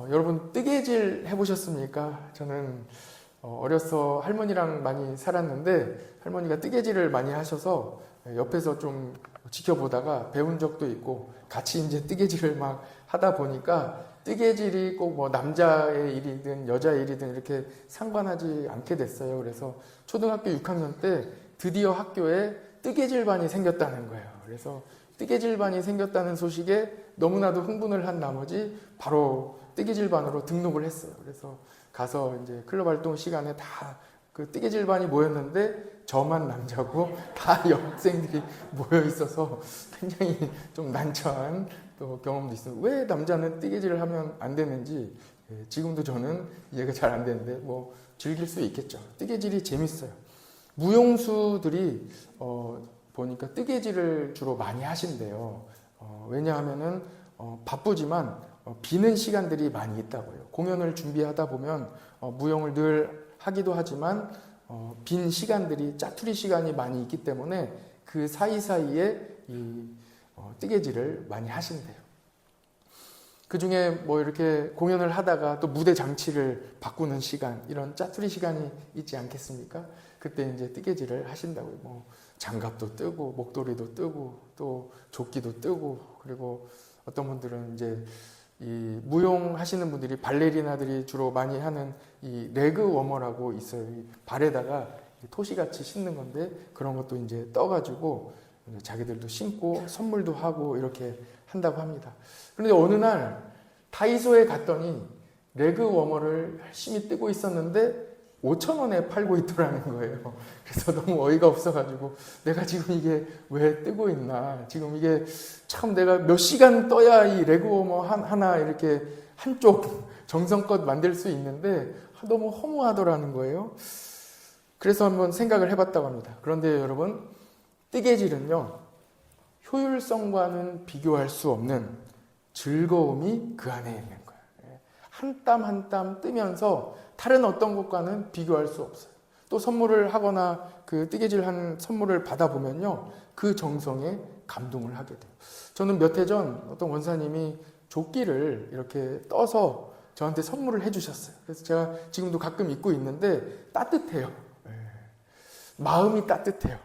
여러분 뜨개질 해보셨습니까? 저는 어려서 할머니랑 많이 살았는데 할머니가 뜨개질을 많이 하셔서 옆에서 좀 지켜보다가 배운 적도 있고 같이 이제 뜨개질을 막 하다 보니까 뜨개질이 꼭 뭐 남자의 일이든 여자의 일이든 이렇게 상관하지 않게 됐어요. 그래서 초등학교 6학년 때 드디어 학교에 뜨개질반이 생겼다는 거예요. 그래서 뜨개질반이 생겼다는 소식에 너무나도 흥분을 한 나머지 바로 뜨개질반으로 등록을 했어요. 그래서 가서 이제 클럽 활동 시간에 다 그 뜨개질반이 모였는데 저만 남자고 다 여학생들이 모여 있어서 굉장히 좀 난처한 또 경험도 있어요. 왜 남자는 뜨개질을 하면 안 되는지 지금도 저는 이해가 잘 안 되는데 뭐 즐길 수 있겠죠. 뜨개질이 재밌어요. 무용수들이 보니까 뜨개질을 주로 많이 하신대요. 왜냐하면은 바쁘지만 비는 시간들이 많이 있다고요. 공연을 준비하다 보면 무용을 늘 하기도 하지만 빈 시간들이 짜투리 시간이 많이 있기 때문에 그 사이사이에 이 뜨개질을 많이 하신대요. 그 중에 뭐 이렇게 공연을 하다가 또 무대 장치를 바꾸는 시간, 이런 짜투리 시간이 있지 않겠습니까? 그때 이제 뜨개질을 하신다고요. 뭐 장갑도 뜨고 목도리도 뜨고 또 조끼도 뜨고, 그리고 어떤 분들은 이제 이 무용 하시는 분들이 발레리나들이 주로 많이 하는 이 레그 워머라고 있어요. 이 발에다가 토시같이 신는 건데 그런 것도 이제 떠가지고 자기들도 신고 선물도 하고 이렇게 한다고 합니다. 그런데 어느 날 다이소에 갔더니 레그 워머를 열심히 뜨고 있었는데 5,000원에 팔고 있더라는 거예요. 그래서 너무 어이가 없어가지고 내가 지금 이게 왜 뜨고 있나, 지금 이게 참 내가 몇 시간 떠야 이 레그 워머 하나 이렇게 한쪽 정성껏 만들 수 있는데 너무 허무하더라는 거예요. 그래서 한번 생각을 해봤다고 합니다. 그런데 여러분, 뜨개질은요 효율성과는 비교할 수 없는 즐거움이 그 안에 있는 거예요. 한 땀 한 땀 뜨면서 다른 어떤 것과는 비교할 수 없어요. 또 선물을 하거나 그 뜨개질한 선물을 받아보면요 그 정성에 감동을 하게 돼요. 저는 몇 해 전 어떤 원사님이 조끼를 이렇게 떠서 저한테 선물을 해주셨어요. 그래서 제가 지금도 가끔 입고 있는데 따뜻해요. 마음이 따뜻해요.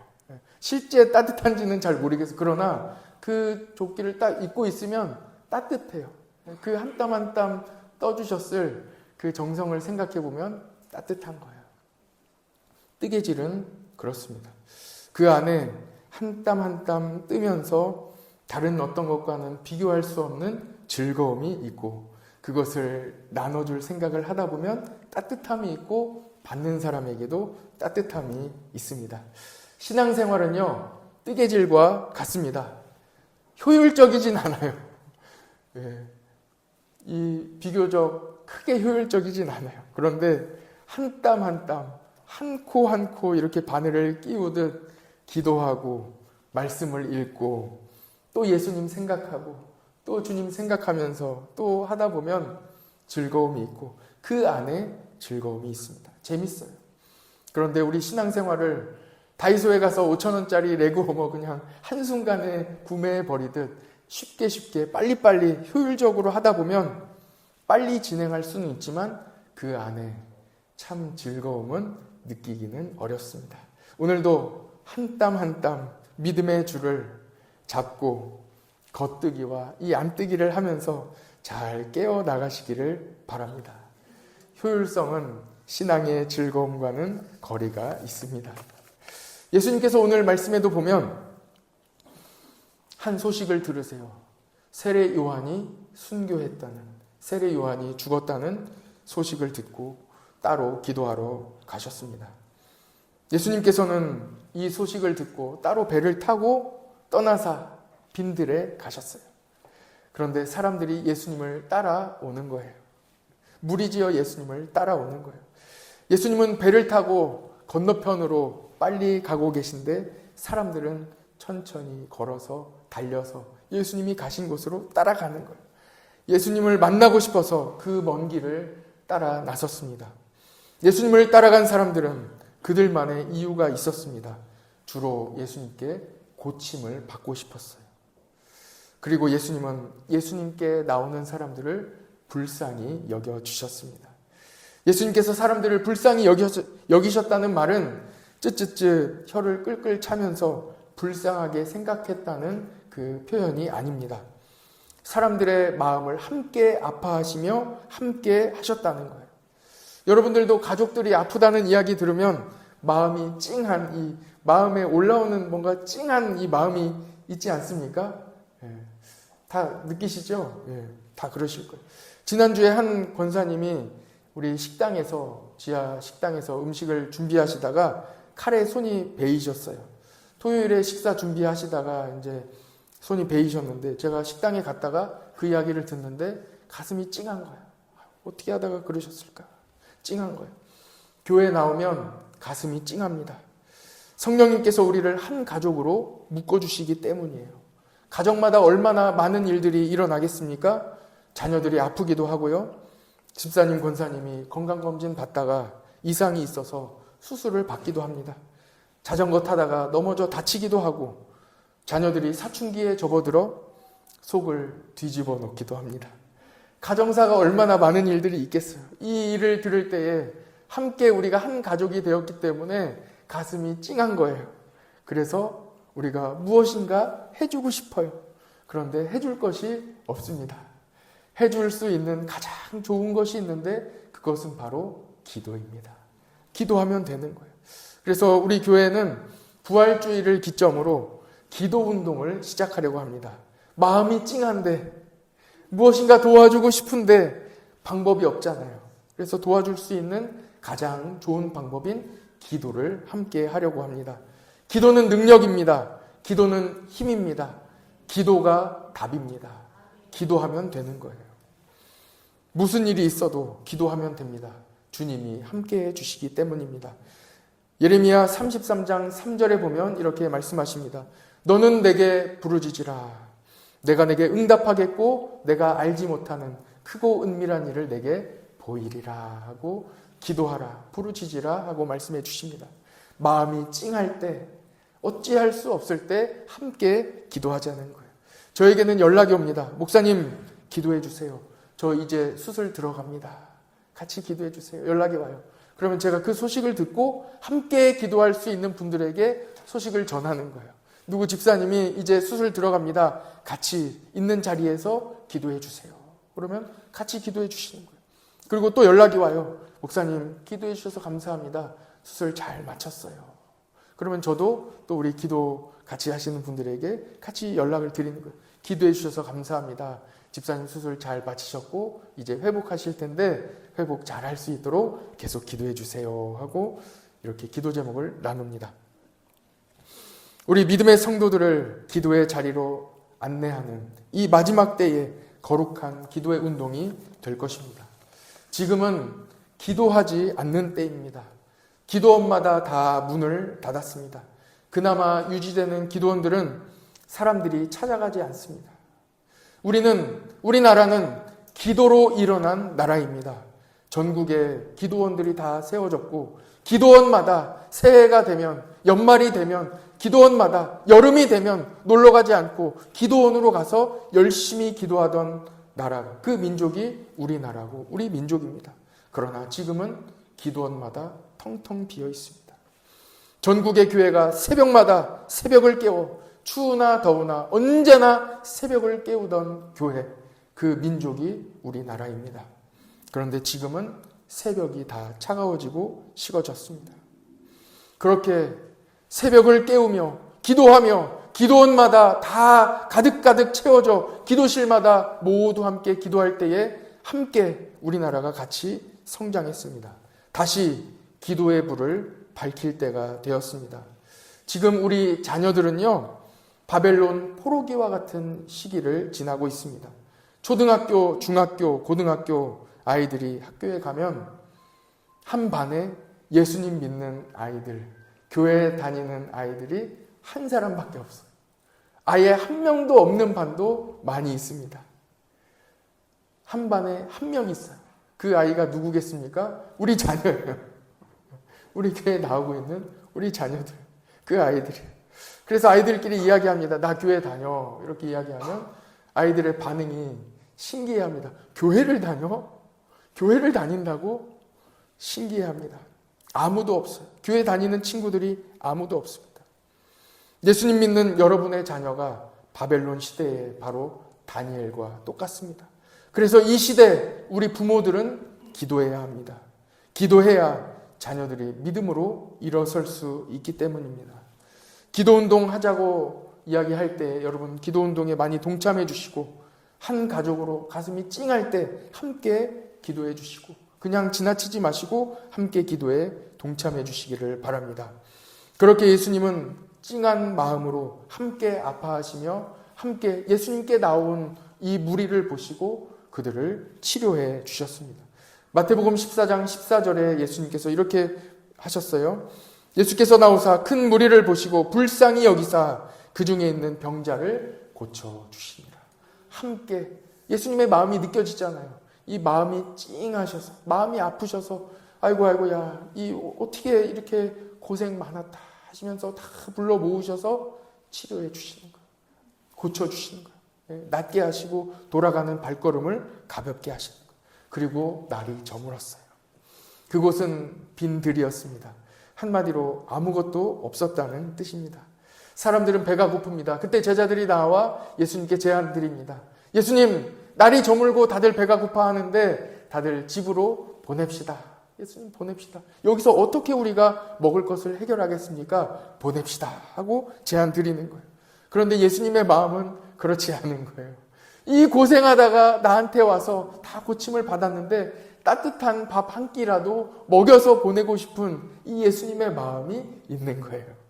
실제 따뜻한지는 잘 모르겠어요. 그러나 그 조끼를 딱 입고 있으면 따뜻해요. 그 한 땀 한 땀 떠주셨을 그 정성을 생각해 보면 따뜻한 거예요. 뜨개질은 그렇습니다. 그 안에 한 땀 한 땀 뜨면서 다른 어떤 것과는 비교할 수 없는 즐거움이 있고, 그것을 나눠줄 생각을 하다 보면 따뜻함이 있고 받는 사람에게도 따뜻함이 있습니다. 신앙생활은요 뜨개질과 같습니다. 효율적이진 않아요. 이 비교적 크게 효율적이진 않아요. 그런데 한 땀 한 땀, 한 코 한 코 이렇게 바늘을 끼우듯 기도하고 말씀을 읽고 또 예수님 생각하고 또 주님 생각하면서 또 하다 보면 즐거움이 있고 그 안에 즐거움이 있습니다. 재밌어요. 그런데 우리 신앙생활을 다이소에 가서 5,000원짜리 레고 워머 그냥 한순간에 구매해버리듯 쉽게 빨리빨리 효율적으로 하다 보면 빨리 진행할 수는 있지만 그 안에 참 즐거움은 느끼기는 어렵습니다. 오늘도 한 땀 한 땀 믿음의 줄을 잡고 겉뜨기와 이 안뜨기를 하면서 잘 깨어 나가시기를 바랍니다. 효율성은 신앙의 즐거움과는 거리가 있습니다. 예수님께서 오늘 말씀에도 보면 한 소식을 들으세요. 세례 요한이 순교했다는, 세례 요한이 죽었다는 소식을 듣고 따로 기도하러 가셨습니다. 예수님께서는 이 소식을 듣고 따로 배를 타고 떠나사 빈들에 가셨어요. 그런데 사람들이 예수님을 따라오는 거예요. 무리지어 예수님을 따라오는 거예요. 예수님은 배를 타고 건너편으로 빨리 가고 계신데 사람들은 천천히 걸어서 달려서 예수님이 가신 곳으로 따라가는 거예요. 예수님을 만나고 싶어서 그 먼 길을 따라 나섰습니다. 예수님을 따라간 사람들은 그들만의 이유가 있었습니다. 주로 예수님께 고침을 받고 싶었어요. 그리고 예수님은 예수님께 나오는 사람들을 불쌍히 여겨주셨습니다. 예수님께서 사람들을 불쌍히 여기셨다는 말은 쯧쯧쯧 혀를 끌끌 차면서 불쌍하게 생각했다는 그 표현이 아닙니다. 사람들의 마음을 함께 아파하시며 함께 하셨다는 거예요. 여러분들도 가족들이 아프다는 이야기 들으면 마음이 찡한, 이 마음에 올라오는 뭔가 찡한 이 마음이 있지 않습니까? 다 느끼시죠? 다 그러실 거예요. 지난주에 한 권사님이 우리 식당에서, 지하 식당에서 음식을 준비하시다가 칼에 손이 베이셨어요. 토요일에 식사 준비하시다가 이제 손이 베이셨는데 제가 식당에 갔다가 그 이야기를 듣는데 가슴이 찡한 거예요. 어떻게 하다가 그러셨을까? 찡한 거예요. 교회 나오면 가슴이 찡합니다. 성령님께서 우리를 한 가족으로 묶어주시기 때문이에요. 가정마다 얼마나 많은 일들이 일어나겠습니까? 자녀들이 아프기도 하고요. 집사님, 권사님이 건강검진 받다가 이상이 있어서 수술을 받기도 합니다. 자전거 타다가 넘어져 다치기도 하고 자녀들이 사춘기에 접어들어 속을 뒤집어 놓기도 합니다. 가정사가 얼마나 많은 일들이 있겠어요. 이 일을 들을 때에 함께 우리가 한 가족이 되었기 때문에 가슴이 찡한 거예요. 그래서 우리가 무엇인가 해주고 싶어요. 그런데 해줄 것이 없습니다. 해줄 수 있는 가장 좋은 것이 있는데 그것은 바로 기도입니다. 기도하면 되는 거예요. 그래서 우리 교회는 부활주의를 기점으로 기도 운동을 시작하려고 합니다. 마음이 찡한데 무엇인가 도와주고 싶은데 방법이 없잖아요. 그래서 도와줄 수 있는 가장 좋은 방법인 기도를 함께 하려고 합니다. 기도는 능력입니다. 기도는 힘입니다. 기도가 답입니다. 기도하면 되는 거예요. 무슨 일이 있어도 기도하면 됩니다. 주님이 함께 해주시기 때문입니다. 예레미야 33장 3절에 보면 이렇게 말씀하십니다. 너는 내게 부르짖으라. 내가 내게 응답하겠고 내가 알지 못하는 크고 은밀한 일을 내게 보이리라 하고 기도하라, 부르짖으라 하고 말씀해 주십니다. 마음이 찡할 때, 어찌할 수 없을 때 함께 기도하자는 거예요. 저에게는 연락이 옵니다. 목사님 기도해 주세요. 저 이제 수술 들어갑니다. 같이 기도해 주세요. 연락이 와요. 그러면 제가 그 소식을 듣고 함께 기도할 수 있는 분들에게 소식을 전하는 거예요. 누구 집사님이 이제 수술 들어갑니다. 같이 있는 자리에서 기도해 주세요. 그러면 같이 기도해 주시는 거예요. 그리고 또 연락이 와요. 목사님 기도해 주셔서 감사합니다. 수술 잘 마쳤어요. 그러면 저도 또 우리 기도 같이 하시는 분들에게 같이 연락을 드리는 거예요. 기도해 주셔서 감사합니다. 집사님 수술 잘 마치셨고 이제 회복하실 텐데 회복 잘 할 수 있도록 계속 기도해 주세요 하고 이렇게 기도 제목을 나눕니다. 우리 믿음의 성도들을 기도의 자리로 안내하는 이 마지막 때에 거룩한 기도의 운동이 될 것입니다. 지금은 기도하지 않는 때입니다. 기도원마다 다 문을 닫았습니다. 그나마 유지되는 기도원들은 사람들이 찾아가지 않습니다. 우리나라는 기도로 일어난 나라입니다. 전국에 기도원들이 다 세워졌고 기도원마다 새해가 되면 연말이 되면 기도원마다 여름이 되면 놀러가지 않고 기도원으로 가서 열심히 기도하던 나라, 그 민족이 우리나라고 우리 민족입니다. 그러나 지금은 기도원마다 텅텅 비어 있습니다. 전국의 교회가 새벽마다 새벽을 깨워 추우나 더우나 언제나 새벽을 깨우던 교회, 그 민족이 우리나라입니다. 그런데 지금은 새벽이 다 차가워지고 식어졌습니다. 그렇게 새벽을 깨우며 기도하며 기도원마다 다 가득가득 채워져 기도실마다 모두 함께 기도할 때에 함께 우리나라가 같이 성장했습니다. 다시 기도의 불을 밝힐 때가 되었습니다. 지금 우리 자녀들은요, 바벨론 포로기와 같은 시기를 지나고 있습니다. 초등학교, 중학교, 고등학교 아이들이 학교에 가면 한 반에 예수님 믿는 아이들, 교회 다니는 아이들이 한 사람밖에 없어요. 아예 한 명도 없는 반도 많이 있습니다. 한 반에 한 명 있어요. 그 아이가 누구겠습니까? 우리 자녀예요. 우리 교회에 나오고 있는 우리 자녀들, 그 아이들이에요. 그래서 아이들끼리 이야기합니다. 나 교회 다녀. 이렇게 이야기하면 아이들의 반응이 신기해합니다. 교회를 다녀? 교회를 다닌다고? 신기해합니다. 아무도 없어요. 교회 다니는 친구들이 아무도 없습니다. 예수님 믿는 여러분의 자녀가 바벨론 시대에 바로 다니엘과 똑같습니다. 그래서 이 시대 우리 부모들은 기도해야 합니다. 기도해야 자녀들이 믿음으로 일어설 수 있기 때문입니다. 기도운동 하자고 이야기할 때 여러분 기도운동에 많이 동참해 주시고 한 가족으로 가슴이 찡할 때 함께 기도해 주시고 그냥 지나치지 마시고 함께 기도에 동참해 주시기를 바랍니다. 그렇게 예수님은 찡한 마음으로 함께 아파하시며 함께 예수님께 나온 이 무리를 보시고 그들을 치료해 주셨습니다. 마태복음 14장 14절에 예수님께서 이렇게 하셨어요. 예수께서 나오사 큰 무리를 보시고 불쌍히 여기사 그 중에 있는 병자를 고쳐주시니라. 함께 예수님의 마음이 느껴지잖아요. 이 마음이 찡하셔서 마음이 아프셔서 아이고 야 이 어떻게 이렇게 고생 많았다 하시면서 다 불러 모으셔서 치료해 주시는 거예요. 고쳐주시는 거예요. 낫게 하시고 돌아가는 발걸음을 가볍게 하시는 거예요. 그리고 날이 저물었어요. 그곳은 빈 들이었습니다. 한마디로 아무것도 없었다는 뜻입니다. 사람들은 배가 고픕니다. 그때 제자들이 나와 예수님께 제안 드립니다. 예수님, 날이 저물고 다들 배가 고파하는데 다들 집으로 보냅시다. 예수님 보냅시다. 여기서 어떻게 우리가 먹을 것을 해결하겠습니까? 보냅시다 하고 제안 드리는 거예요. 그런데 예수님의 마음은 그렇지 않은 거예요. 이 고생하다가 나한테 와서 다 고침을 받았는데 따뜻한 밥 한 끼라도 먹여서 보내고 싶은 이 예수님의 마음이 있는 거예요.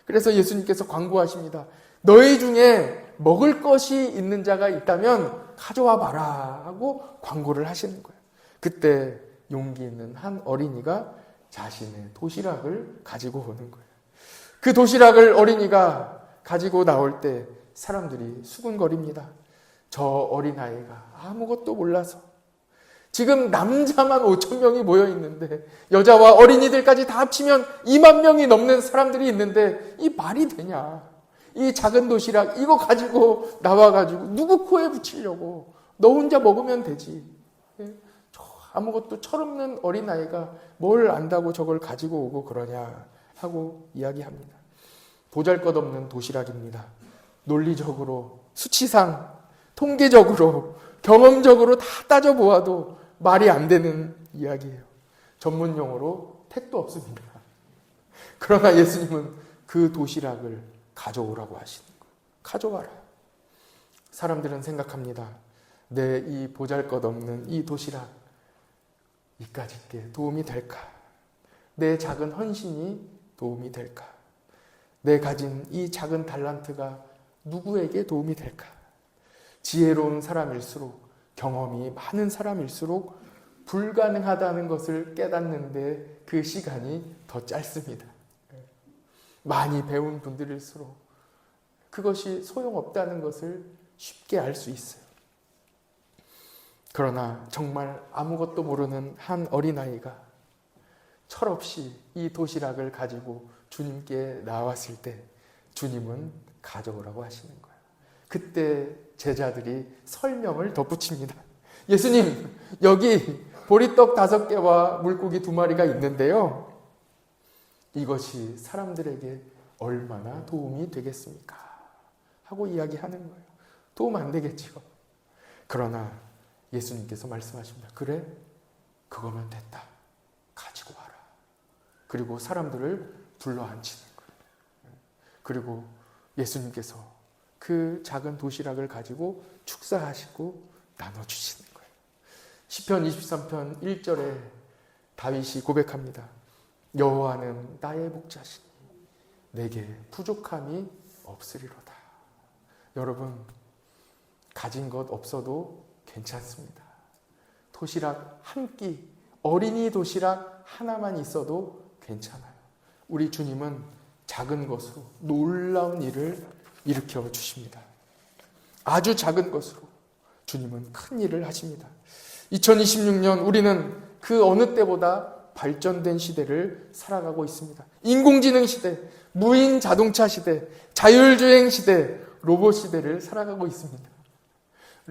그래서 예수님께서 광고하십니다. 너희 중에 먹을 것이 있는 자가 있다면 가져와 봐라 하고 광고를 하시는 거예요. 그때 용기 있는 한 어린이가 자신의 도시락을 가지고 오는 거예요. 그 도시락을 어린이가 가지고 나올 때 사람들이 수군거립니다. 저 어린아이가 아무것도 몰라서 지금 남자만 5천 명이 모여 있는데 여자와 어린이들까지 다 합치면 2만 명이 넘는 사람들이 있는데 이 말이 되냐? 이 작은 도시락 이거 가지고 나와가지고 누구 코에 붙이려고? 너 혼자 먹으면 되지. 저 아무것도 철없는 어린아이가 뭘 안다고 저걸 가지고 오고 그러냐 하고 이야기합니다. 보잘것없는 도시락입니다. 논리적으로 수치상 통계적으로 경험적으로 다 따져보아도 말이 안 되는 이야기예요. 전문 용어로 택도 없습니다. 그러나 예수님은 그 도시락을 가져오라고 하시는 거예요. 가져와라. 사람들은 생각합니다. 내 이 보잘것없는 이 도시락 이까짓게 도움이 될까? 내 작은 헌신이 도움이 될까? 내 가진 이 작은 달란트가 누구에게 도움이 될까? 지혜로운 사람일수록 경험이 많은 사람일수록 불가능하다는 것을 깨닫는데 그 시간이 더 짧습니다. 많이 배운 분들일수록 그것이 소용없다는 것을 쉽게 알 수 있어요. 그러나 정말 아무것도 모르는 한 어린아이가 철없이 이 도시락을 가지고 주님께 나왔을 때 주님은 가져오라고 하시는 거예요. 그때 제자들이 설명을 덧붙입니다. 예수님, 여기 보리떡 5개와 물고기 2마리가 있는데요. 이것이 사람들에게 얼마나 도움이 되겠습니까? 하고 이야기하는 거예요. 도움 안 되겠죠. 그러나 예수님께서 말씀하십니다. 그래? 그거면 됐다. 가지고 와라. 그리고 사람들을 불러 앉히는 거예요. 그리고 예수님께서 그 작은 도시락을 가지고 축사하시고 나눠주시는 거예요. 시편 23편 1절에 다윗이 고백합니다. 여호와는 나의 목자시니 내게 부족함이 없으리로다. 여러분, 가진 것 없어도 괜찮습니다. 도시락 한 끼, 어린이 도시락 하나만 있어도 괜찮아요. 우리 주님은 작은 것으로 놀라운 일을 일으켜 주십니다. 아주 작은 것으로 주님은 큰 일을 하십니다. 2026년 우리는 그 어느 때보다 발전된 시대를 살아가고 있습니다. 인공지능 시대, 무인 자동차 시대, 자율주행 시대, 로봇 시대를 살아가고 있습니다.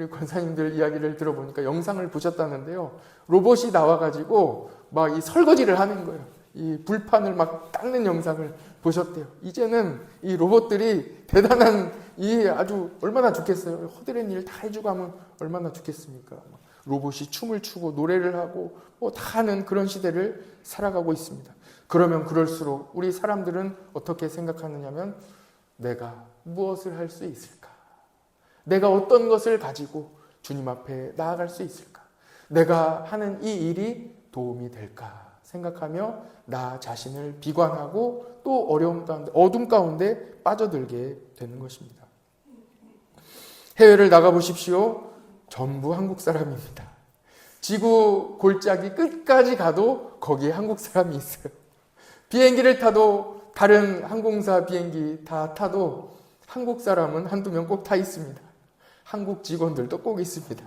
우리 권사님들 이야기를 들어보니까 영상을 보셨다는데요. 로봇이 나와가지고 막 이 설거지를 하는 거예요. 이 불판을 막 닦는 영상을 보셨대요. 이제는 이 로봇들이 대단한 이 아주 얼마나 좋겠어요. 허드렛 일 다 해주고 하면 얼마나 좋겠습니까? 로봇이 춤을 추고 노래를 하고 뭐 다 하는 그런 시대를 살아가고 있습니다. 그러면 그럴수록 우리 사람들은 어떻게 생각하느냐면 내가 무엇을 할 수 있을까? 내가 어떤 것을 가지고 주님 앞에 나아갈 수 있을까? 내가 하는 이 일이 도움이 될까? 생각하며 나 자신을 비관하고 또 어려움 가운데, 어둠 가운데 빠져들게 되는 것입니다. 해외를 나가보십시오. 전부 한국 사람입니다. 지구 골짜기 끝까지 가도 거기에 한국 사람이 있어요. 비행기를 타도 다른 항공사 비행기 다 타도 한국 사람은 한두 명 꼭 타 있습니다. 한국 직원들도 꼭 있습니다.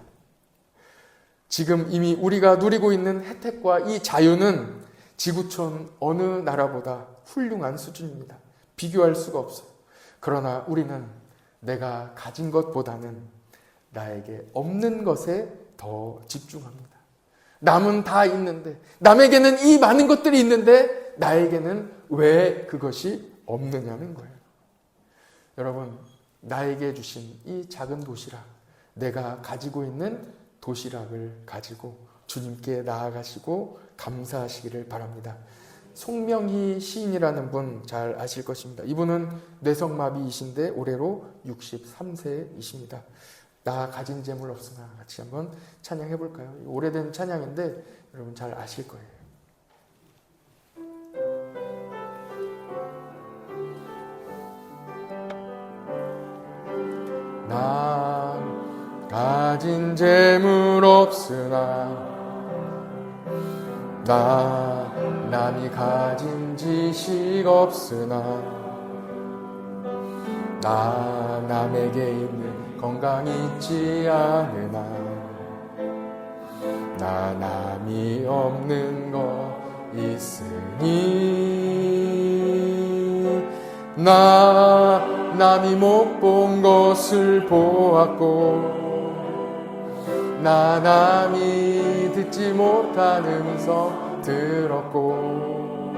지금 이미 우리가 누리고 있는 혜택과 이 자유는 지구촌 어느 나라보다 훌륭한 수준입니다. 비교할 수가 없어요. 그러나 우리는 내가 가진 것보다는 나에게 없는 것에 더 집중합니다. 남은 다 있는데, 남에게는 이 많은 것들이 있는데 나에게는 왜 그것이 없느냐는 거예요. 여러분, 나에게 주신 이 작은 도시락, 내가 가지고 있는 도시락을 가지고 주님께 나아가시고 감사하시기를 바랍니다. 송명희 시인이라는 분 잘 아실 것입니다. 이분은 뇌성마비이신데 올해로 63세이십니다. 나 가진 재물 없으나 같이 한번 찬양해 볼까요? 오래된 찬양인데 여러분 잘 아실 거예요. 나 가진 재물 없으나 나 남이 가진 지식 없으나 나 남에게 있는 건강 있지 않으나 나 남이 없는 거 있으니 나 남이 못 본 것을 보았고 나 남이 듣지 못한 음성 들었고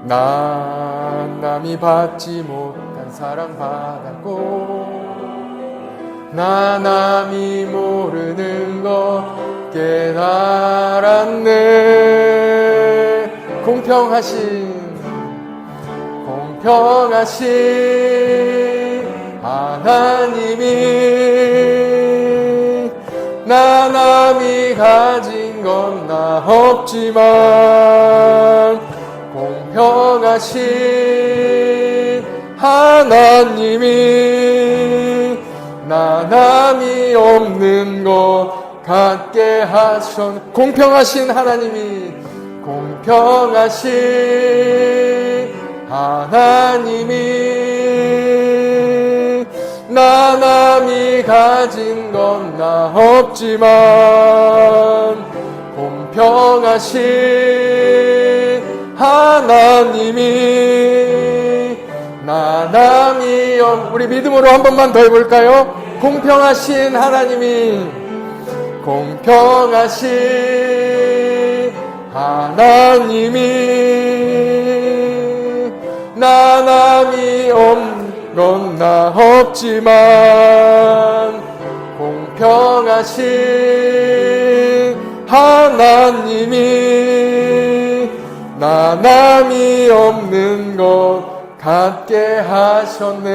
나 남이 받지 못한 사랑 받았고 나 남이 모르는 것 깨달았네. 공평하신 하나님이 나 남이 가진 건 나 없지만 공평하신 하나님이 나 남이 없는 것 갖게 하셨. 공평하신 하나님이 공평하신 하나님이 나 남이 가진 건 나 없지만 공평하신 하나님이 나 남이 우리 믿음으로 한 번만 더 해볼까요? 공평하신 하나님이 공평하신 하나님이 나 남이 없는 건 나 없지만 공평하신 하나님이 나 남이 없는 것 갖게 하셨네.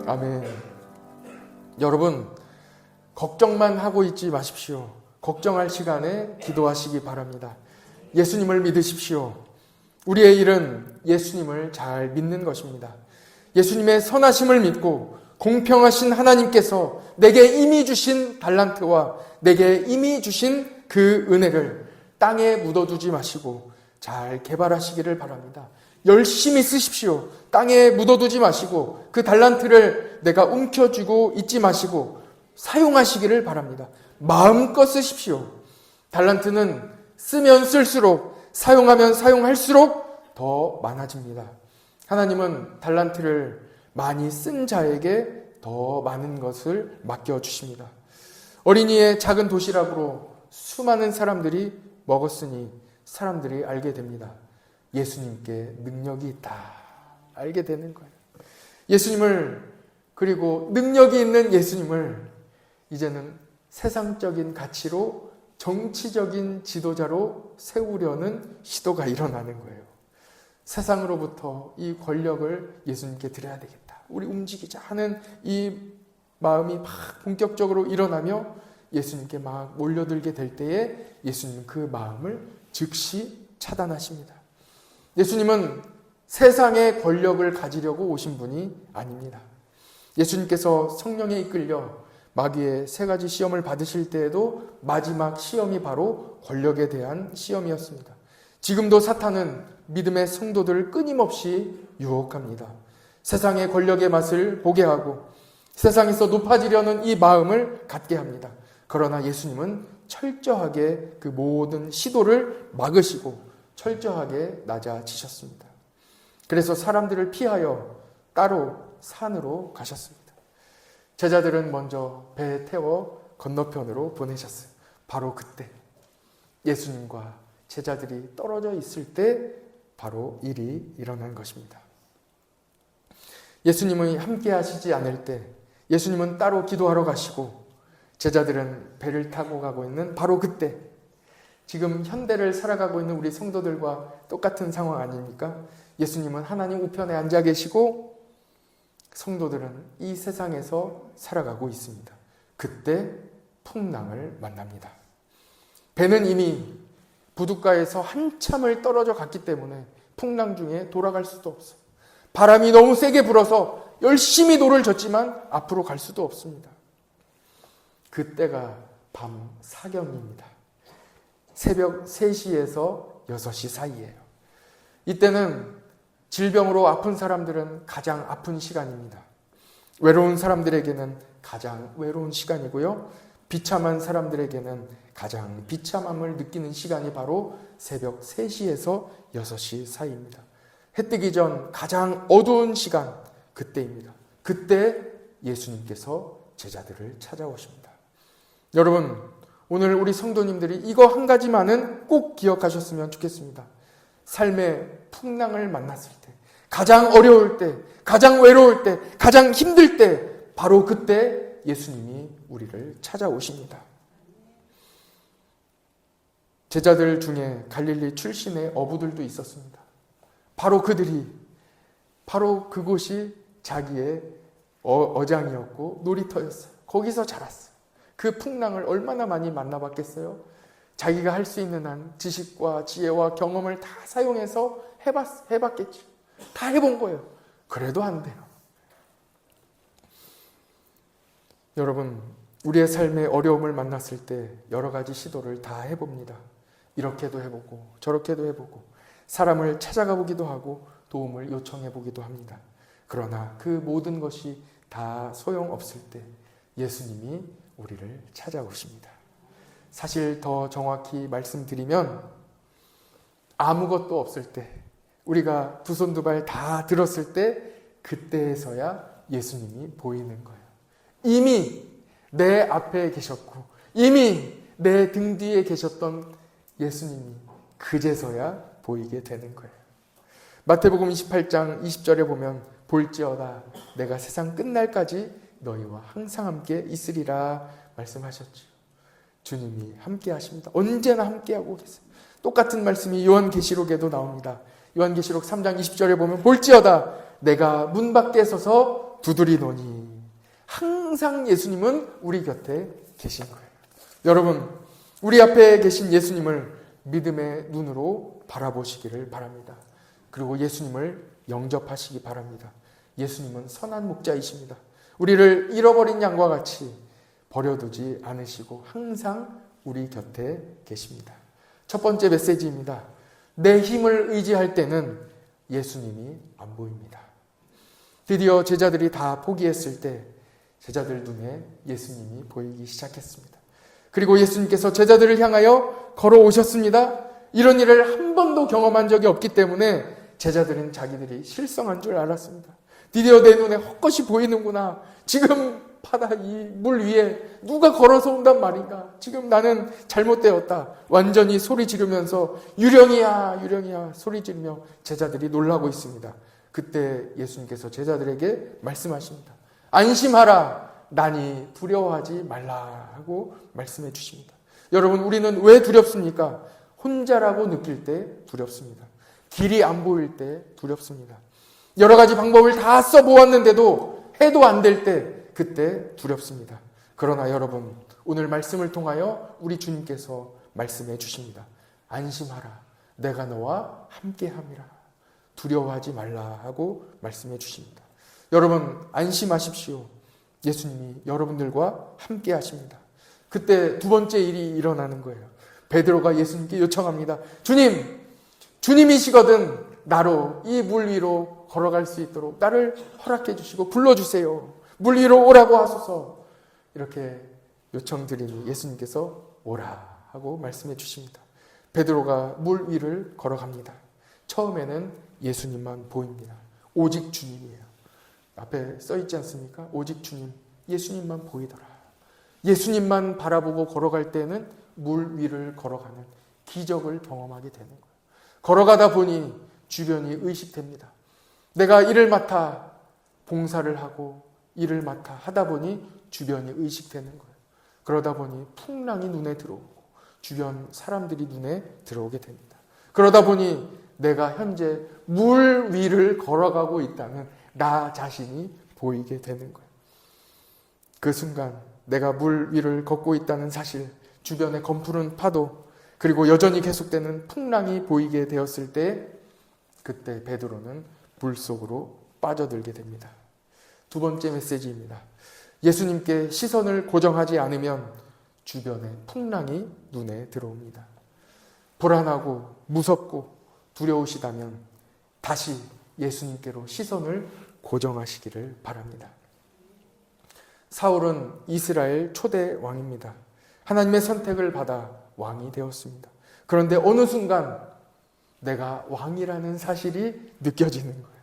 아멘. 여러분, 걱정만 하고 있지 마십시오. 걱정할 시간에 기도하시기 바랍니다. 예수님을 믿으십시오. 우리의 일은 예수님을 잘 믿는 것입니다. 예수님의 선하심을 믿고 공평하신 하나님께서 내게 이미 주신 달란트와 내게 이미 주신 그 은혜를 땅에 묻어두지 마시고 잘 개발하시기를 바랍니다. 열심히 쓰십시오. 땅에 묻어두지 마시고 그 달란트를 내가 움켜쥐고 있지 마시고 사용하시기를 바랍니다. 마음껏 쓰십시오. 달란트는 쓰면 쓸수록 사용하면 사용할수록 더 많아집니다. 하나님은 달란트를 많이 쓴 자에게 더 많은 것을 맡겨주십니다. 어린이의 작은 도시락으로 수많은 사람들이 먹었으니 사람들이 알게 됩니다. 예수님께 능력이 있다. 알게 되는 거예요. 예수님을, 그리고 능력이 있는 예수님을 이제는 세상적인 가치로 정치적인 지도자로 세우려는 시도가 일어나는 거예요. 세상으로부터 이 권력을 예수님께 드려야 되겠다. 우리 움직이자 하는 이 마음이 막 본격적으로 일어나며 예수님께 막 몰려들게 될 때에 예수님은 그 마음을 즉시 차단하십니다. 예수님은 세상의 권력을 가지려고 오신 분이 아닙니다. 예수님께서 성령에 이끌려 마귀의 세 가지 시험을 받으실 때에도 마지막 시험이 바로 권력에 대한 시험이었습니다. 지금도 사탄은 믿음의 성도들을 끊임없이 유혹합니다. 세상의 권력의 맛을 보게 하고 세상에서 높아지려는 이 마음을 갖게 합니다. 그러나 예수님은 철저하게 그 모든 시도를 막으시고 철저하게 낮아지셨습니다. 그래서 사람들을 피하여 따로 산으로 가셨습니다. 제자들은 먼저 배에 태워 건너편으로 보내셨어요. 바로 그때 예수님과 제자들이 떨어져 있을 때 바로 일이 일어난 것입니다. 예수님이 함께 하시지 않을 때 예수님은 따로 기도하러 가시고 제자들은 배를 타고 가고 있는 바로 그때, 지금 현대를 살아가고 있는 우리 성도들과 똑같은 상황 아닙니까? 예수님은 하나님 우편에 앉아 계시고 성도들은 이 세상에서 살아가고 있습니다. 그때 풍랑을 만납니다. 배는 이미 부둣가에서 한참을 떨어져 갔기 때문에 풍랑 중에 돌아갈 수도 없어요. 바람이 너무 세게 불어서 열심히 노를 젓지만 앞으로 갈 수도 없습니다. 그때가 밤 사경입니다. 새벽 3시에서 6시 사이예요. 이때는 질병으로 아픈 사람들은 가장 아픈 시간입니다. 외로운 사람들에게는 가장 외로운 시간이고요. 비참한 사람들에게는 가장 비참함을 느끼는 시간이 바로 새벽 3시에서 6시 사이입니다. 해 뜨기 전 가장 어두운 시간, 그때입니다. 그때 예수님께서 제자들을 찾아오십니다. 여러분, 오늘 우리 성도님들이 이거 한 가지만은 꼭 기억하셨으면 좋겠습니다. 삶의 풍랑을 만났을 때, 가장 어려울 때, 가장 외로울 때, 가장 힘들 때, 바로 그때 예수님이 우리를 찾아오십니다. 제자들 중에 갈릴리 출신의 어부들도 있었습니다. 바로 그들이, 바로 그곳이 자기의 어장이었고 놀이터였어요. 거기서 자랐어요. 그 풍랑을 얼마나 많이 만나봤겠어요? 자기가 할 수 있는 한 지식과 지혜와 경험을 다 사용해서 해봤겠죠. 다 해본 거예요. 그래도 안 돼요. 여러분, 우리의 삶에 어려움을 만났을 때 여러 가지 시도를 다 해봅니다. 이렇게도 해보고 저렇게도 해보고 사람을 찾아가 보기도 하고 도움을 요청해 보기도 합니다. 그러나 그 모든 것이 다 소용없을 때 예수님이 우리를 찾아오십니다. 사실 더 정확히 말씀드리면 아무것도 없을 때, 우리가 두 손 두 발 다 들었을 때 그때에서야 예수님이 보이는 거예요. 이미 내 앞에 계셨고 이미 내 등 뒤에 계셨던 예수님이 그제서야 보이게 되는 거예요. 마태복음 28장 20절에 보면 볼지어다 내가 세상 끝날까지 너희와 항상 함께 있으리라 말씀하셨죠. 주님이 함께 하십니다. 언제나 함께하고 계세요. 똑같은 말씀이 요한계시록에도 나옵니다. 요한계시록 3장 20절에 보면 볼지어다 내가 문 밖에 서서 두드리노니, 항상 예수님은 우리 곁에 계신 거예요. 여러분, 우리 앞에 계신 예수님을 믿음의 눈으로 바라보시기를 바랍니다. 그리고 예수님을 영접하시기 바랍니다. 예수님은 선한 목자이십니다. 우리를 잃어버린 양과 같이 버려두지 않으시고 항상 우리 곁에 계십니다. 첫 번째 메시지입니다. 내 힘을 의지할 때는 예수님이 안 보입니다. 드디어 제자들이 다 포기했을 때 제자들 눈에 예수님이 보이기 시작했습니다. 그리고 예수님께서 제자들을 향하여 걸어오셨습니다. 이런 일을 한 번도 경험한 적이 없기 때문에 제자들은 자기들이 실성한 줄 알았습니다. 드디어 내 눈에 헛것이 보이는구나. 지금 바다 이 물 위에 누가 걸어서 온단 말인가. 지금 나는 잘못되었다. 완전히 소리 지르면서 유령이야 유령이야 소리 지르며 제자들이 놀라고 있습니다. 그때 예수님께서 제자들에게 말씀하십니다. 안심하라. 나니 두려워하지 말라 하고 말씀해 주십니다. 여러분, 우리는 왜 두렵습니까? 혼자라고 느낄 때 두렵습니다. 길이 안 보일 때 두렵습니다. 여러 가지 방법을 다 써보았는데도 해도 안 될 때 그때 두렵습니다. 그러나 여러분, 오늘 말씀을 통하여 우리 주님께서 말씀해 주십니다. 안심하라. 내가 너와 함께함이라. 두려워하지 말라 하고 말씀해 주십니다. 여러분, 안심하십시오. 예수님이 여러분들과 함께 하십니다. 그때 두 번째 일이 일어나는 거예요. 베드로가 예수님께 요청합니다. 주님, 주님이시거든 나로 이 물 위로 걸어갈 수 있도록 나를 허락해 주시고 불러주세요. 물 위로 오라고 하소서. 이렇게 요청드리니 예수님께서 오라 하고 말씀해 주십니다. 베드로가 물 위를 걸어갑니다. 처음에는 예수님만 보입니다. 오직 주님이에요. 앞에 써 있지 않습니까? 오직 주님, 예수님만 보이더라. 예수님만 바라보고 걸어갈 때는 물 위를 걸어가는 기적을 경험하게 되는 거예요. 걸어가다 보니 주변이 의식됩니다. 내가 일을 맡아 봉사를 하고 일을 맡아 하다 보니 주변이 의식되는 거예요. 그러다 보니 풍랑이 눈에 들어오고 주변 사람들이 눈에 들어오게 됩니다. 그러다 보니 내가 현재 물 위를 걸어가고 있다는 나 자신이 보이게 되는 거예요. 그 순간 내가 물 위를 걷고 있다는 사실, 주변의 검푸른 파도, 그리고 여전히 계속되는 풍랑이 보이게 되었을 때 그때 베드로는 물속으로 빠져들게 됩니다. 두 번째 메시지입니다. 예수님께 시선을 고정하지 않으면 주변에 풍랑이 눈에 들어옵니다. 불안하고 무섭고 두려우시다면 다시 예수님께로 시선을 고정하시기를 바랍니다. 사울은 이스라엘 초대 왕입니다. 하나님의 선택을 받아 왕이 되었습니다. 그런데 어느 순간 내가 왕이라는 사실이 느껴지는 거예요.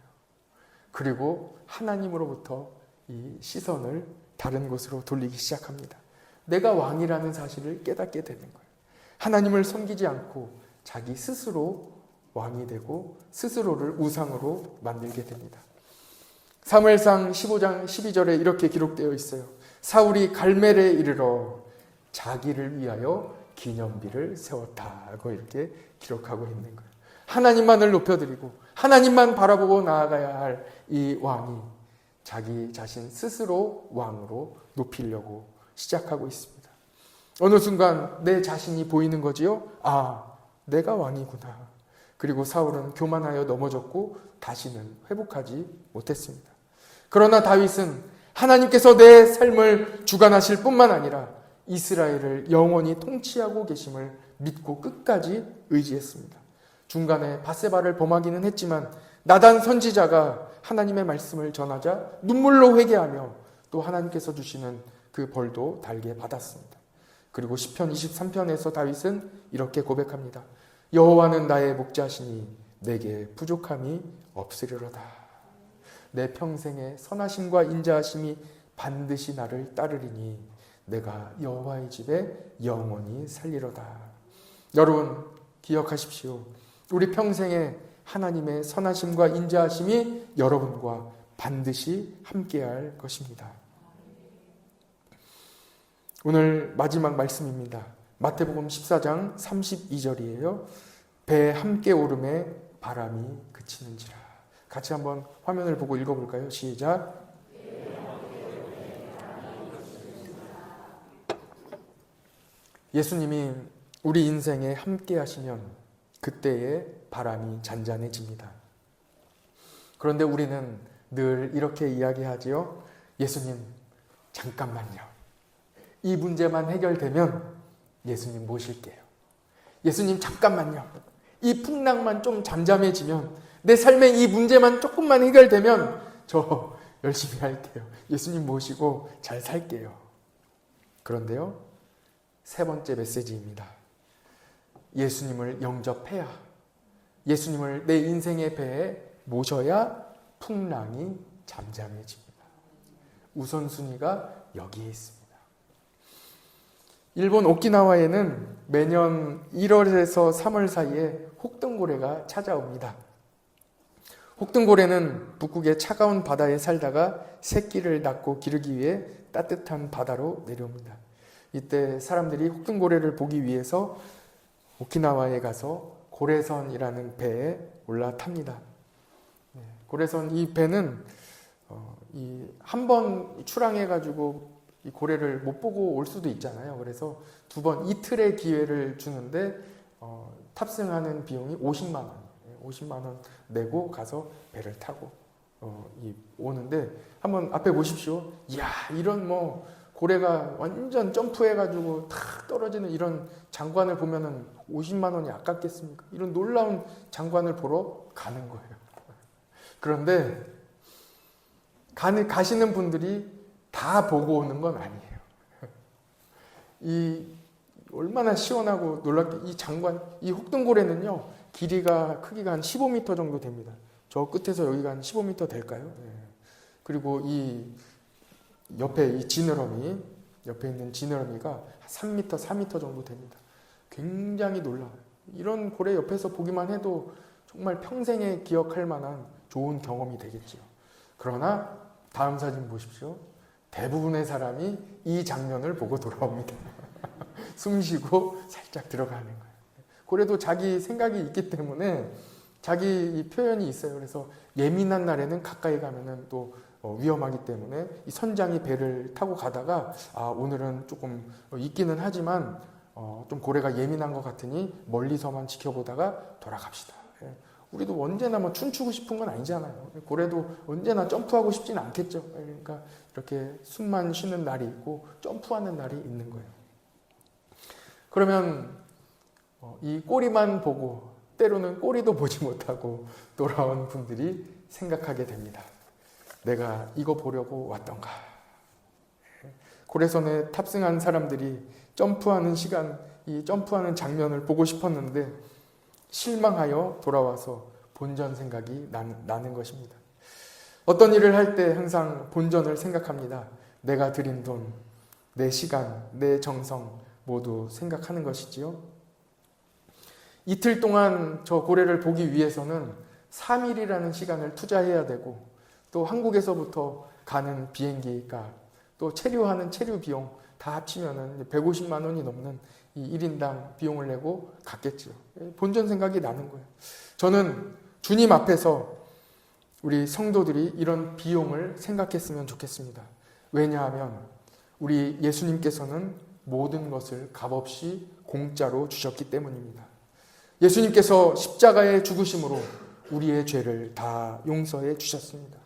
그리고 하나님으로부터 이 시선을 다른 곳으로 돌리기 시작합니다. 내가 왕이라는 사실을 깨닫게 되는 거예요. 하나님을 섬기지 않고 자기 스스로 왕이 되고 스스로를 우상으로 만들게 됩니다. 사무엘상 15장 12절에 이렇게 기록되어 있어요. 사울이 갈멜에 이르러 자기를 위하여 기념비를 세웠다고 이렇게 기록하고 있는 거예요. 하나님만을 높여드리고 하나님만 바라보고 나아가야 할 이 왕이 자기 자신 스스로 왕으로 높이려고 시작하고 있습니다. 어느 순간 내 자신이 보이는 거지요. 아, 내가 왕이구나. 그리고 사울은 교만하여 넘어졌고 다시는 회복하지 못했습니다. 그러나 다윗은 하나님께서 내 삶을 주관하실 뿐만 아니라 이스라엘을 영원히 통치하고 계심을 믿고 끝까지 의지했습니다. 중간에 밧세바를 범하기는 했지만 나단 선지자가 하나님의 말씀을 전하자 눈물로 회개하며 또 하나님께서 주시는 그 벌도 달게 받았습니다. 그리고 시편 23편에서 다윗은 이렇게 고백합니다. 여호와는 나의 목자시니 내게 부족함이 없으리로다. 내 평생의 선하심과 인자하심이 반드시 나를 따르리니 내가 여호와의 집에 영원히 살리로다. 여러분 기억하십시오. 우리 평생에 하나님의 선하심과 인자하심이 여러분과 반드시 함께할 것입니다. 오늘 마지막 말씀입니다. 마태복음 14장 32절이에요. 배 함께 오름에 바람이 그치는지라. 같이 한번 화면을 보고 읽어볼까요? 시작. 예수님이 우리 인생에 함께 하시면 그때의 바람이 잔잔해집니다. 그런데 우리는 늘 이렇게 이야기하지요. 예수님, 잠깐만요. 이 문제만 해결되면 예수님 모실게요. 예수님, 잠깐만요. 이 풍랑만 좀 잠잠해지면, 내 삶의 이 문제만 조금만 해결되면 저 열심히 할게요. 예수님 모시고 잘 살게요. 그런데요, 세 번째 메시지입니다. 예수님을 영접해야, 예수님을 내 인생의 배에 모셔야 풍랑이 잠잠해집니다. 우선순위가 여기에 있습니다. 일본 오키나와에는 매년 1월에서 3월 사이에 혹등고래가 찾아옵니다. 혹등고래는 북극의 차가운 바다에 살다가 새끼를 낳고 기르기 위해 따뜻한 바다로 내려옵니다. 이때 사람들이 혹등고래를 보기 위해서 오키나와에 가서 고래선이라는 배에 올라탑니다. 고래선 이 배는 한 번 출항해가지고 이 고래를 못 보고 올 수도 있잖아요. 그래서 두 번 이틀의 기회를 주는데 탑승하는 비용이 50만 원. 50만 원 내고 가서 배를 타고 오는데 한번 앞에 보십시오. 이야, 이런 고래가 완전 점프해가지고 탁 떨어지는 이런 장관을 보면은 50만 원이 아깝겠습니까? 이런 놀라운 장관을 보러 가는 거예요. 그런데 가시는 분들이 다 보고 오는 건 아니에요. 이 얼마나 시원하고 놀랍게 이 장관, 이 혹등고래는요, 크기가 한 15m 정도 됩니다. 저 끝에서 여기가 한 15m 될까요? 그리고 이 옆에 있는 지느러미가 3m, 4m 정도 됩니다. 굉장히 놀라워요. 이런 고래 옆에서 보기만 해도 정말 평생에 기억할 만한 좋은 경험이 되겠지요. 그러나 다음 사진 보십시오. 대부분의 사람이 이 장면을 보고 돌아옵니다. 숨 쉬고 살짝 들어가는 거예요. 고래도 자기 생각이 있기 때문에 자기 이 표현이 있어요. 그래서 예민한 날에는 가까이 가면은 또 위험하기 때문에 이 선장이 배를 타고 가다가 오늘은 조금 있기는 하지만 좀 고래가 예민한 것 같으니 멀리서만 지켜보다가 돌아갑시다. 우리도 언제나 춤추고 싶은 건 아니잖아요. 고래도 언제나 점프하고 싶진 않겠죠. 그러니까 이렇게 숨만 쉬는 날이 있고 점프하는 날이 있는 거예요. 그러면 이 꼬리만 보고 때로는 꼬리도 보지 못하고 돌아온 분들이 생각하게 됩니다. 내가 이거 보려고 왔던가. 고래선에 탑승한 사람들이 점프하는 이 점프하는 장면을 보고 싶었는데 실망하여 돌아와서 본전 생각이 나는 것입니다. 어떤 일을 할 때 항상 본전을 생각합니다. 내가 들인 돈, 내 시간, 내 정성 모두 생각하는 것이지요. 이틀 동안 저 고래를 보기 위해서는 3일이라는 시간을 투자해야 되고 또 한국에서부터 가는 비행기 값, 또 체류하는 체류 비용 다 합치면은 150만 원이 넘는 이 1인당 비용을 내고 갔겠죠. 본전 생각이 나는 거예요. 저는 주님 앞에서 우리 성도들이 이런 비용을 생각했으면 좋겠습니다. 왜냐하면 우리 예수님께서는 모든 것을 값없이 공짜로 주셨기 때문입니다. 예수님께서 십자가의 죽으심으로 우리의 죄를 다 용서해 주셨습니다.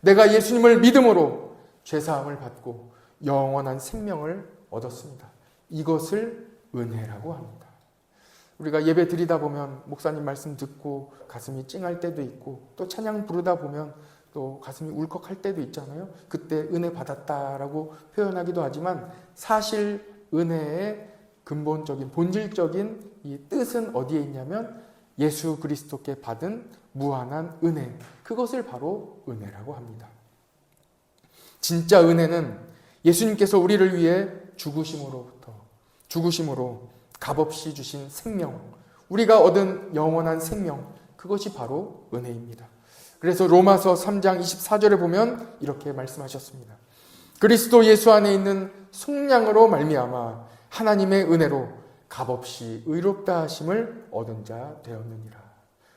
내가 예수님을 믿음으로 죄사함을 받고 영원한 생명을 얻었습니다. 이것을 은혜라고 합니다. 우리가 예배 드리다 보면 목사님 말씀 듣고 가슴이 찡할 때도 있고 또 찬양 부르다 보면 또 가슴이 울컥할 때도 있잖아요. 그때 은혜 받았다라고 표현하기도 하지만 사실 은혜의 근본적인 본질적인 이 뜻은 어디에 있냐면 예수 그리스도께 받은 무한한 은혜, 그것을 바로 은혜라고 합니다. 진짜 은혜는 예수님께서 우리를 위해 죽으심으로 값없이 주신 생명, 우리가 얻은 영원한 생명, 그것이 바로 은혜입니다. 그래서 로마서 3장 24절에 보면 이렇게 말씀하셨습니다. 그리스도 예수 안에 있는 속량으로 말미암아 하나님의 은혜로 값없이 의롭다 하심을 얻은 자 되었느니라.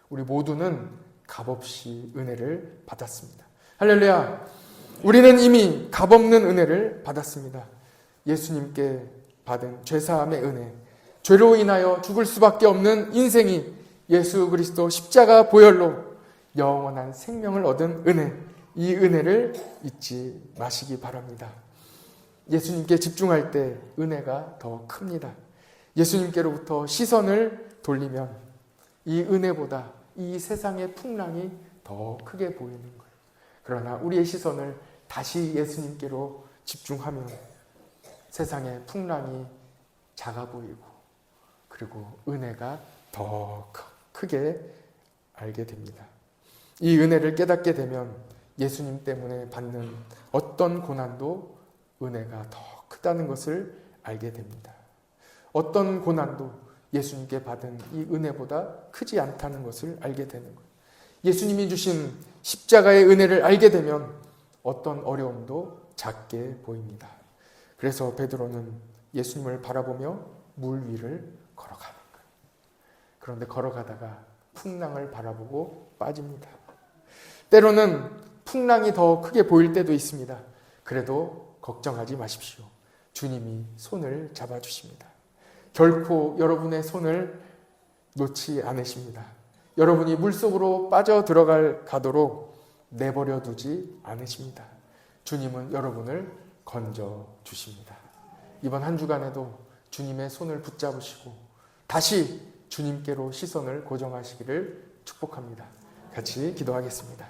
우리 모두는 값없이 은혜를 받았습니다. 할렐루야. 우리는 이미 값없는 은혜를 받았습니다. 예수님께 받은 죄사함의 은혜, 죄로 인하여 죽을 수밖에 없는 인생이 예수 그리스도 십자가 보혈로 영원한 생명을 얻은 은혜, 이 은혜를 잊지 마시기 바랍니다. 예수님께 집중할 때 은혜가 더 큽니다. 예수님께로부터 시선을 돌리면 이 은혜보다 이 세상의 풍랑이 더 크게 보이는 거예요. 그러나 우리의 시선을 다시 예수님께로 집중하면 세상의 풍랑이 작아 보이고 그리고 은혜가 더 크게 알게 됩니다. 이 은혜를 깨닫게 되면 예수님 때문에 받는 어떤 고난도 은혜가 더 크다는 것을 알게 됩니다. 어떤 고난도 예수님께 받은 이 은혜보다 크지 않다는 것을 알게 되는 거예요. 예수님이 주신 십자가의 은혜를 알게 되면 어떤 어려움도 작게 보입니다. 그래서 베드로는 예수님을 바라보며 물 위를 걸어가는 거예요. 그런데 걸어가다가 풍랑을 바라보고 빠집니다. 때로는 풍랑이 더 크게 보일 때도 있습니다. 그래도 걱정하지 마십시오. 주님이 손을 잡아주십니다. 결코 여러분의 손을 놓지 않으십니다. 여러분이 물속으로 빠져 가도록 내버려 두지 않으십니다. 주님은 여러분을 건져 주십니다. 이번 한 주간에도 주님의 손을 붙잡으시고 다시 주님께로 시선을 고정하시기를 축복합니다. 같이 기도하겠습니다.